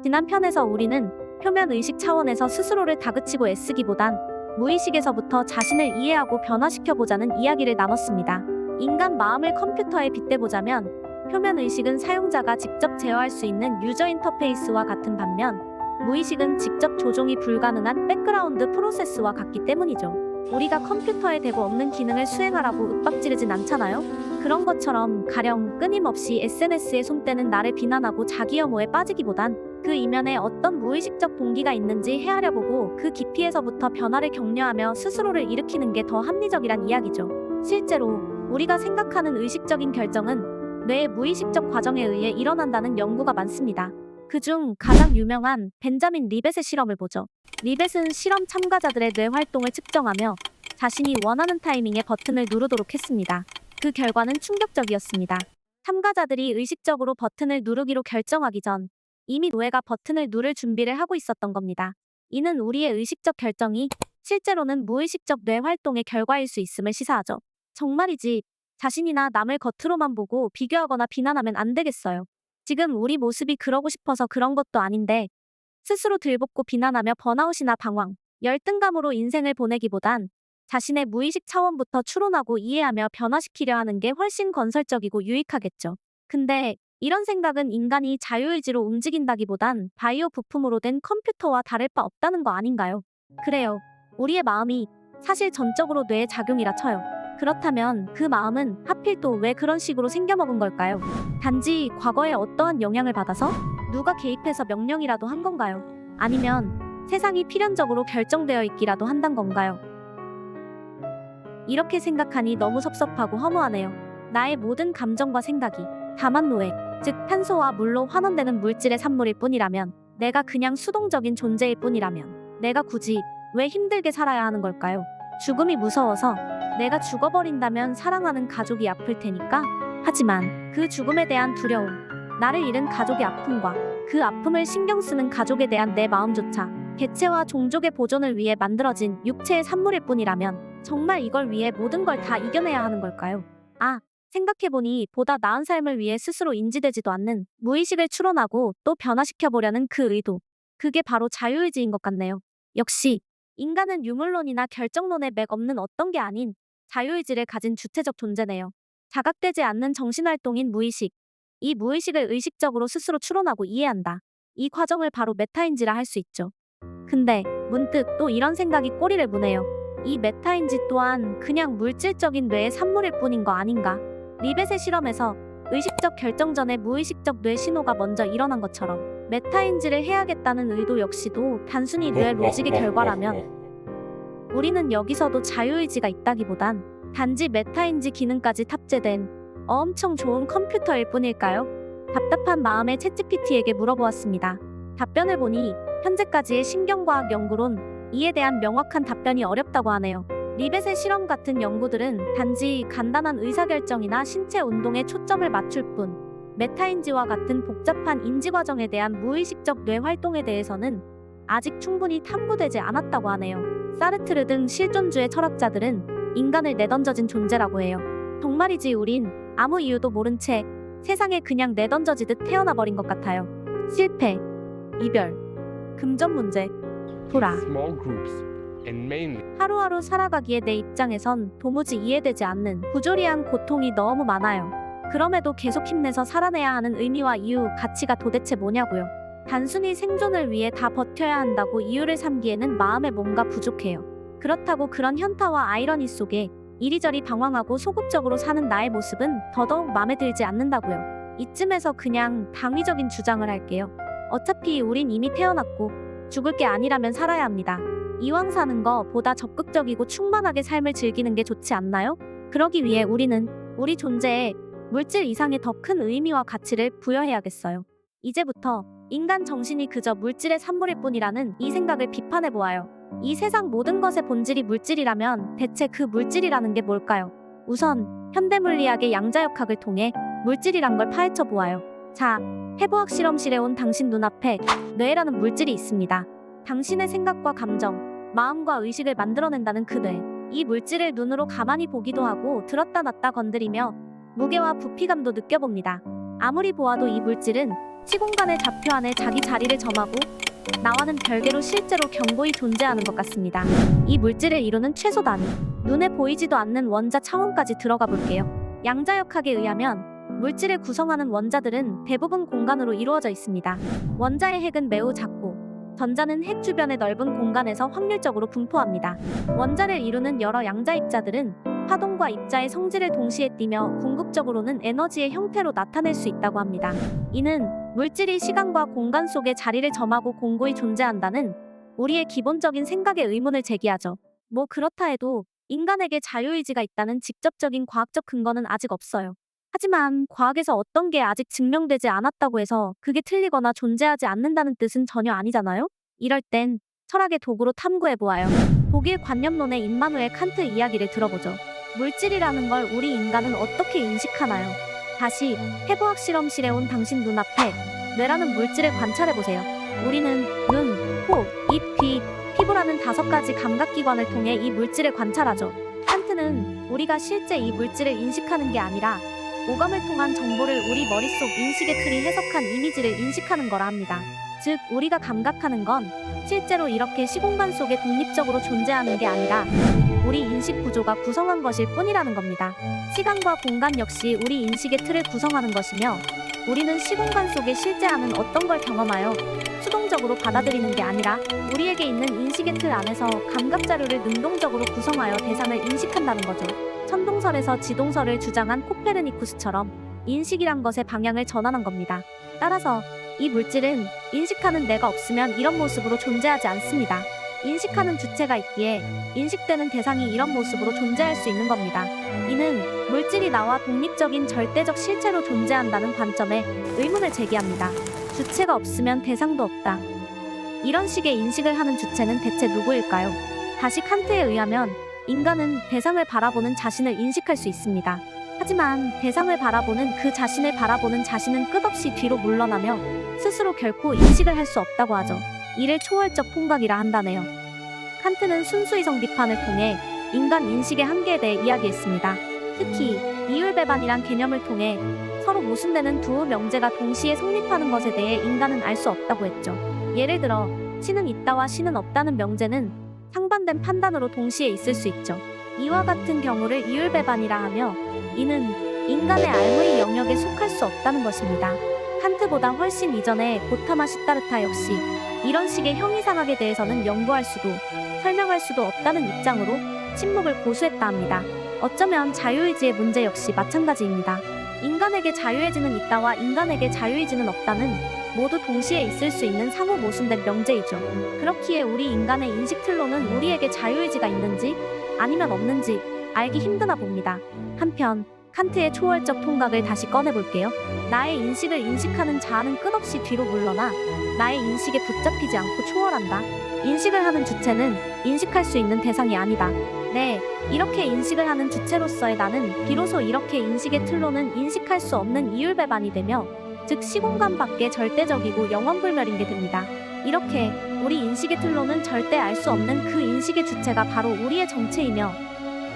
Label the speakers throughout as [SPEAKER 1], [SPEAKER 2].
[SPEAKER 1] 지난 편에서 우리는 표면 의식 차원에서 스스로를 다그치고 애쓰기보단 무의식에서부터 자신을 이해하고 변화시켜보자는 이야기를 나눴습니다. 인간 마음을 컴퓨터에 빗대보자면 표면 의식은 사용자가 직접 제어할 수 있는 유저 인터페이스와 같은 반면 무의식은 직접 조종이 불가능한 백그라운드 프로세스와 같기 때문이죠. 우리가 컴퓨터에 대고 없는 기능을 수행하라고 윽박지르진 않잖아요? 그런 것처럼 가령 끊임없이 SNS에 손대는 나를 비난하고 자기 혐오에 빠지기보단 그 이면에 어떤 무의식적 동기가 있는지 헤아려보고 그 깊이에서부터 변화를 격려하며 스스로를 일으키는 게 더 합리적이란 이야기죠. 실제로 우리가 생각하는 의식적인 결정은 뇌의 무의식적 과정에 의해 일어난다는 연구가 많습니다. 그중 가장 유명한 벤자민 리벳의 실험을 보죠. 리벳은 실험 참가자들의 뇌 활동을 측정하며 자신이 원하는 타이밍에 버튼을 누르도록 했습니다. 그 결과는 충격적이었습니다. 참가자들이 의식적으로 버튼을 누르기로 결정하기 전 이미 뇌가 버튼을 누를 준비를 하고 있었던 겁니다. 이는 우리의 의식적 결정이 실제로는 무의식적 뇌 활동의 결과일 수 있음을 시사하죠. 정말이지 자신이나 남을 겉으로만 보고 비교하거나 비난하면 안 되겠어요. 지금 우리 모습이 그러고 싶어서 그런 것도 아닌데 스스로 들볶고 비난하며 번아웃이나 방황, 열등감으로 인생을 보내기보단 자신의 무의식 차원부터 추론하고 이해하며 변화시키려 하는 게 훨씬 건설적이고 유익하겠죠. 근데 이런 생각은 인간이 자유의지로 움직인다기보단 바이오 부품으로 된 컴퓨터와 다를 바 없다는 거 아닌가요? 그래요. 우리의 마음이 사실 전적으로 뇌의 작용이라 쳐요. 그렇다면 그 마음은 하필 또 왜 그런 식으로 생겨먹은 걸까요? 단지 과거에 어떠한 영향을 받아서 누가 개입해서 명령이라도 한 건가요? 아니면 세상이 필연적으로 결정되어 있기라도 한단 건가요? 이렇게 생각하니 너무 섭섭하고 허무하네요. 나의 모든 감정과 생각이 다만 노액, 즉 탄소와 물로 환원되는 물질의 산물일 뿐이라면, 내가 그냥 수동적인 존재일 뿐이라면 내가 굳이 왜 힘들게 살아야 하는 걸까요? 죽음이 무서워서 내가 죽어버린다면 사랑하는 가족이 아플 테니까. 하지만 그 죽음에 대한 두려움, 나를 잃은 가족의 아픔과 그 아픔을 신경 쓰는 가족에 대한 내 마음조차 개체와 종족의 보존을 위해 만들어진 육체의 산물일 뿐이라면 정말 이걸 위해 모든 걸 다 이겨내야 하는 걸까요? 생각해보니 보다 나은 삶을 위해 스스로 인지되지도 않는 무의식을 추론하고 또 변화시켜보려는 그 의도, 그게 바로 자유의지인 것 같네요. 역시 인간은 유물론이나 결정론에 맥 없는 어떤 게 아닌 자유의지를 가진 주체적 존재네요. 자각되지 않는 정신활동인 무의식, 이 무의식을 의식적으로 스스로 추론하고 이해한다. 이 과정을 바로 메타인지라 할 수 있죠. 근데 문득 또 이런 생각이 꼬리를 무네요. 이 메타인지 또한 그냥 물질적인 뇌의 산물일 뿐인 거 아닌가? 리벳의 실험에서 의식적 결정 전에 무의식적 뇌 신호가 먼저 일어난 것처럼 메타인지를 해야겠다는 의도 역시도 단순히 뇌 로직의 결과라면 우리는 여기서도 자유의지가 있다기보단 단지 메타인지 기능까지 탑재된 엄청 좋은 컴퓨터일 뿐일까요? 답답한 마음에 챗GPT에게 물어보았습니다. 답변을 보니 현재까지의 신경과학 연구론 이에 대한 명확한 답변이 어렵다고 하네요. 리벳의 실험 같은 연구들은 단지 간단한 의사결정이나 신체 운동에 초점을 맞출 뿐 메타인지와 같은 복잡한 인지과정에 대한 무의식적 뇌 활동에 대해서는 아직 충분히 탐구되지 않았다고 하네요. 사르트르 등 실존주의 철학자들은 인간을 내던져진 존재라고 해요. 정말이지 우린 아무 이유도 모른 채 세상에 그냥 내던져지듯 태어나버린 것 같아요. 실패, 이별, 금전 문제, 불화. 하루하루 살아가기에 내 입장에선 도무지 이해되지 않는 부조리한 고통이 너무 많아요. 그럼에도 계속 힘내서 살아내야 하는 의미와 이유, 가치가 도대체 뭐냐고요. 단순히 생존을 위해 다 버텨야 한다고 이유를 삼기에는 마음에 뭔가 부족해요. 그렇다고 그런 현타와 아이러니 속에 이리저리 방황하고 소극적으로 사는 나의 모습은 더더욱 마음에 들지 않는다고요. 이쯤에서 그냥 당위적인 주장을 할게요. 어차피 우린 이미 태어났고 죽을 게 아니라면 살아야 합니다. 이왕 사는 거 보다 적극적이고 충만하게 삶을 즐기는 게 좋지 않나요? 그러기 위해 우리는 우리 존재에 물질 이상의 더 큰 의미와 가치를 부여해야겠어요. 이제부터 인간 정신이 그저 물질의 산물일 뿐이라는 이 생각을 비판해보아요. 이 세상 모든 것의 본질이 물질이라면 대체 그 물질이라는 게 뭘까요? 우선 현대물리학의 양자역학을 통해 물질이란 걸 파헤쳐보아요. 자, 해부학 실험실에 온 당신 눈앞에 뇌라는 물질이 있습니다. 당신의 생각과 감정, 마음과 의식을 만들어낸다는 그 뇌. 이 물질을 눈으로 가만히 보기도 하고 들었다 놨다 건드리며 무게와 부피감도 느껴봅니다. 아무리 보아도 이 물질은 시공간의 좌표 안에 자기 자리를 점하고 나와는 별개로 실제로 견고히 존재하는 것 같습니다. 이 물질을 이루는 최소 단위, 눈에 보이지도 않는 원자 차원까지 들어가 볼게요. 양자역학에 의하면 물질을 구성하는 원자들은 대부분 공간으로 이루어져 있습니다. 원자의 핵은 매우 작고 전자는 핵 주변의 넓은 공간에서 확률적으로 분포합니다. 원자를 이루는 여러 양자 입자들은 파동과 입자의 성질을 동시에 띠며 궁극적으로는 에너지의 형태로 나타낼 수 있다고 합니다. 이는 물질이 시간과 공간 속에 자리를 점하고 공고히 존재한다는 우리의 기본적인 생각에 의문을 제기하죠. 뭐 그렇다 해도 인간에게 자유의지가 있다는 직접적인 과학적 근거는 아직 없어요. 하지만 과학에서 어떤 게 아직 증명되지 않았다고 해서 그게 틀리거나 존재하지 않는다는 뜻은 전혀 아니잖아요? 이럴 땐 철학의 도구로 탐구해보아요. 독일 관념론의 임마누엘 칸트 이야기를 들어보죠. 물질이라는 걸 우리 인간은 어떻게 인식하나요? 다시 해부학 실험실에 온 당신 눈앞에 뇌라는 물질을 관찰해보세요. 우리는 눈, 코, 입, 귀, 피부라는 5가지 감각기관을 통해 이 물질을 관찰하죠. 칸트는 우리가 실제 이 물질을 인식하는 게 아니라 오감을 통한 정보를 우리 머릿속 인식의 틀이 해석한 이미지를 인식하는 거라 합니다. 즉, 우리가 감각하는 건 실제로 이렇게 시공간 속에 독립적으로 존재하는 게 아니라 우리 인식 구조가 구성한 것일 뿐이라는 겁니다. 시간과 공간 역시 우리 인식의 틀을 구성하는 것이며 우리는 시공간 속에 실제하는 어떤 걸 경험하여 수동적으로 받아들이는 게 아니라 우리에게 있는 인식의 틀 안에서 감각 자료를 능동적으로 구성하여 대상을 인식한다는 거죠. 천동설에서 지동설을 주장한 코페르니쿠스처럼 인식이란 것의 방향을 전환한 겁니다. 따라서 이 물질은 인식하는 내가 없으면 이런 모습으로 존재하지 않습니다. 인식하는 주체가 있기에 인식되는 대상이 이런 모습으로 존재할 수 있는 겁니다. 이는 물질이 나와 독립적인 절대적 실체로 존재한다는 관점에 의문을 제기합니다. 주체가 없으면 대상도 없다. 이런 식의 인식을 하는 주체는 대체 누구일까요? 다시 칸트에 의하면 인간은 대상을 바라보는 자신을 인식할 수 있습니다. 하지만 대상을 바라보는 그 자신을 바라보는 자신은 끝없이 뒤로 물러나며 스스로 결코 인식을 할 수 없다고 하죠. 이를 초월적 통각이라 한다네요. 칸트는 순수이성 비판을 통해 인간 인식의 한계에 대해 이야기했습니다. 특히 이율배반이란 개념을 통해 서로 모순되는 두 명제가 동시에 성립하는 것에 대해 인간은 알 수 없다고 했죠. 예를 들어 신은 있다와 신은 없다는 명제는 상반된 판단으로 동시에 있을 수 있죠. 이와 같은 경우를 이율배반이라 하며 이는 인간의 알무의 영역에 속할 수 없다는 것입니다. 칸트보다 훨씬 이전에 고타마 시타르타 역시 이런 식의 형이상학에 대해서는 연구할 수도 설명할 수도 없다는 입장으로 침묵을 고수했다 합니다. 어쩌면 자유의지의 문제 역시 마찬가지입니다. 인간에게 자유의지는 있다와 인간에게 자유의지는 없다는 모두 동시에 있을 수 있는 상호 모순된 명제이죠. 그렇기에 우리 인간의 인식 틀로는 우리에게 자유의지가 있는지 아니면 없는지 알기 힘드나 봅니다. 한편 칸트의 초월적 통각을 다시 꺼내볼게요. 나의 인식을 인식하는 자아는 끝없이 뒤로 물러나 나의 인식에 붙잡히지 않고 초월한다. 인식을 하는 주체는 인식할 수 있는 대상이 아니다. 네, 이렇게 인식을 하는 주체로서의 나는 비로소 이렇게 인식의 틀로는 인식할 수 없는 이율배반이 되며 즉 시공간 밖의 절대적이고 영원불멸인 게 됩니다. 이렇게 우리 인식의 틀로는 절대 알 수 없는 그 인식의 주체가 바로 우리의 정체이며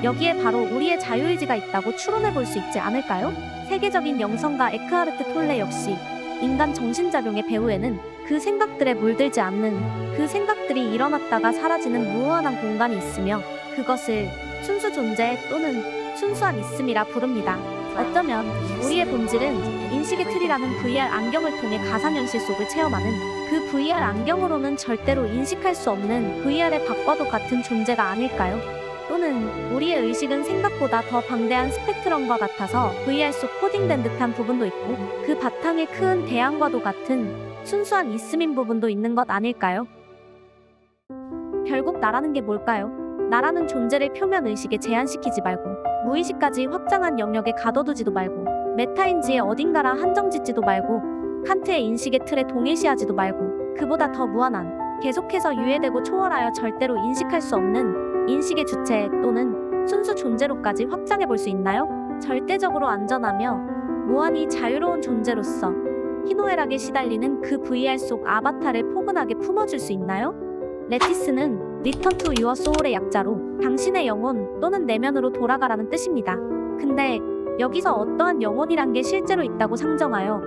[SPEAKER 1] 여기에 바로 우리의 자유의지가 있다고 추론해 볼 수 있지 않을까요? 세계적인 영성가 에크하르트 톨레 역시 인간 정신작용의 배후에는 그 생각들에 물들지 않는 그 생각들이 일어났다가 사라지는 무한한 공간이 있으며 그것을 순수 존재 또는 순수한 있음이라 부릅니다. 어쩌면 우리의 본질은 인식의 틀이라는 VR 안경을 통해 가상현실 속을 체험하는 그 VR 안경으로는 절대로 인식할 수 없는 VR의 밖과도 같은 존재가 아닐까요? 또는 우리의 의식은 생각보다 더 방대한 스펙트럼과 같아서 VR 속 코딩된 듯한 부분도 있고 그 바탕에 큰 대양과도 같은 순수한 있음인 부분도 있는 것 아닐까요? 결국 나라는 게 뭘까요? 나라는 존재를 표면 의식에 제한시키지 말고 무의식까지 확장한 영역에 가둬두지도 말고 메타인지의 어딘가라 한정짓지도 말고 칸트의 인식의 틀에 동일시하지도 말고 그보다 더 무한한 계속해서 유예되고 초월하여 절대로 인식할 수 없는 인식의 주체 또는 순수 존재로까지 확장해 볼 수 있나요? 절대적으로 안전하며 무한히 자유로운 존재로서 희노애락에 시달리는 그 VR 속 아바타를 포근하게 품어줄 수 있나요? 레티스는 리턴 투 유어 소울의 약자로 당신의 영혼 또는 내면으로 돌아가라는 뜻입니다. 근데 여기서 어떠한 영혼이란 게 실제로 있다고 상정하여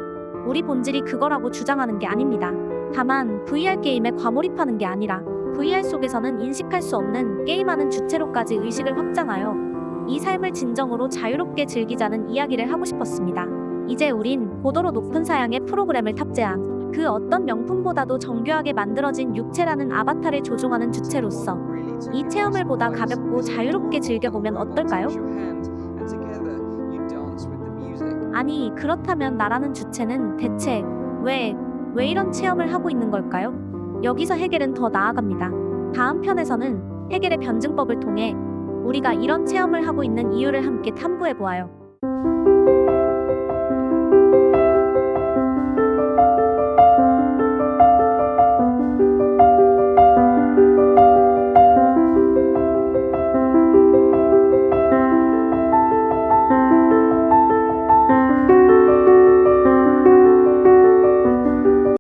[SPEAKER 1] 우리 본질이 그거라고 주장하는 게 아닙니다. 다만 VR 게임에 과몰입하는 게 아니라 VR 속에서는 인식할 수 없는 게임하는 주체로까지 의식을 확장하여 이 삶을 진정으로 자유롭게 즐기자는 이야기를 하고 싶었습니다. 이제 우린 고도로 높은 사양의 프로그램을 탑재한 그 어떤 명품보다도 정교하게 만들어진 육체라는 아바타를 조종하는 주체로서 이 체험을 보다 가볍고 자유롭게 즐겨보면 어떨까요? 아니, 그렇다면 나라는 주체는 대체 왜 이런 체험을 하고 있는 걸까요? 여기서 헤겔은 더 나아갑니다. 다음 편에서는 헤겔의 변증법을 통해 우리가 이런 체험을 하고 있는 이유를 함께 탐구해 보아요.